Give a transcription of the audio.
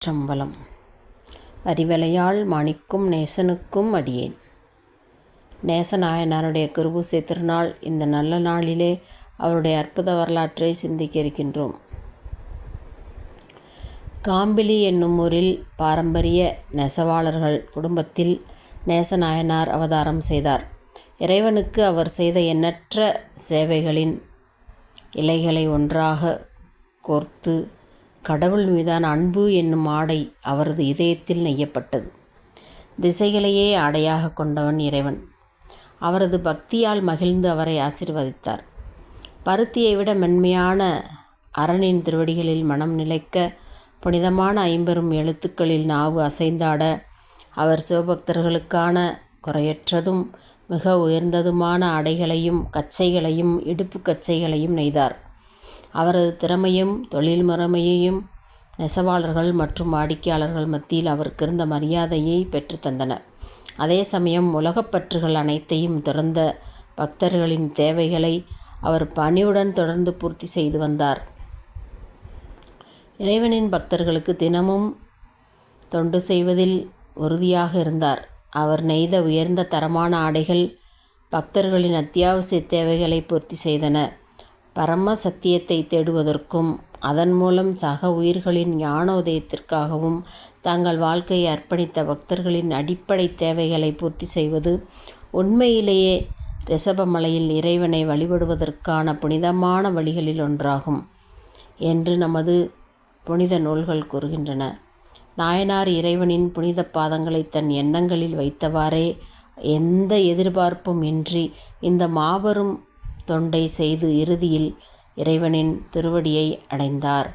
திருச்சிற்றம்பலம். அறிவலையாள் மாணிக்கும் நேசனுக்கும் அடியேன். நேசநாயனாருடைய குருபூசை திருநாள். இந்த நல்ல நாளிலே அவருடைய அற்புத வரலாற்றை சிந்திக்க இருக்கின்றோம். காம்பிலி என்னும் ஊரில் பாரம்பரிய நெசவாளர்கள் குடும்பத்தில் நேசநாயனார் அவதாரம் செய்தார். இறைவனுக்கு அவர் செய்த எண்ணற்ற சேவைகளின் இலைகளை ஒன்றாக கோர்த்து கடவுள் மீதான அன்பு என்னும் ஆடை அவரது இதயத்தில் நெய்யப்பட்டது. திசைகளையே ஆடையாக கொண்டவன் இறைவன். அவரது பக்தியால் மகிழ்ந்து அவரை ஆசீர்வதித்தார். பருத்தியை விட மென்மையான அரணின் திருவடிகளில் மனம் நிலைக்க, புனிதமான 50 எழுத்துக்களில் நாவு அசைந்தாட, அவர் சிவபக்தர்களுக்கான குறையற்றதும் மிக உயர்ந்ததுமான ஆடைகளையும் கச்சைகளையும் இடுப்பு கச்சைகளையும் நெய்தார். அவரது திறமையும் தொழில் முறைமையையும் நெசவாளர்கள் மற்றும் வாடிக்கையாளர்கள் மத்தியில் அவருக்கு இருந்த மரியாதையை பெற்றுத்தந்தன. அதே சமயம் உலகப்பற்றுகள் அனைத்தையும் துறந்த பக்தர்களின் தேவைகளை அவர் பணிவுடன் தொடர்ந்து பூர்த்தி செய்து வந்தார். இறைவனின் பக்தர்களுக்கு தினமும் தொண்டு செய்வதில் உறுதியாக இருந்தார். அவர் நெய்த உயர்ந்த தரமான ஆடைகள் பக்தர்களின் அத்தியாவசிய தேவைகளை பூர்த்தி செய்தன. பரம சத்தியத்தை தேடுவதற்கும் அதன் மூலம் சக உயிர்களின் ஞானோதயத்திற்காகவும் தங்கள் வாழ்க்கையை அர்ப்பணித்த பக்தர்களின் அடிப்படை தேவைகளை பூர்த்தி செய்வது உண்மையிலேயே ரிஷபமலையில் இறைவனை வழிபடுவதற்கான புனிதமான வழிகளில் ஒன்றாகும் என்று நமது புனித நூல்கள் கூறுகின்றன. நாயனார் இறைவனின் புனித பாதங்களை தன் எண்ணங்களில் வைத்தவாறே எந்த எதிர்பார்ப்பும் இன்றி இந்த மாபெரும் தொண்டை செய்து இறுதியில் இறைவனின் திருவடியை அடைந்தார்.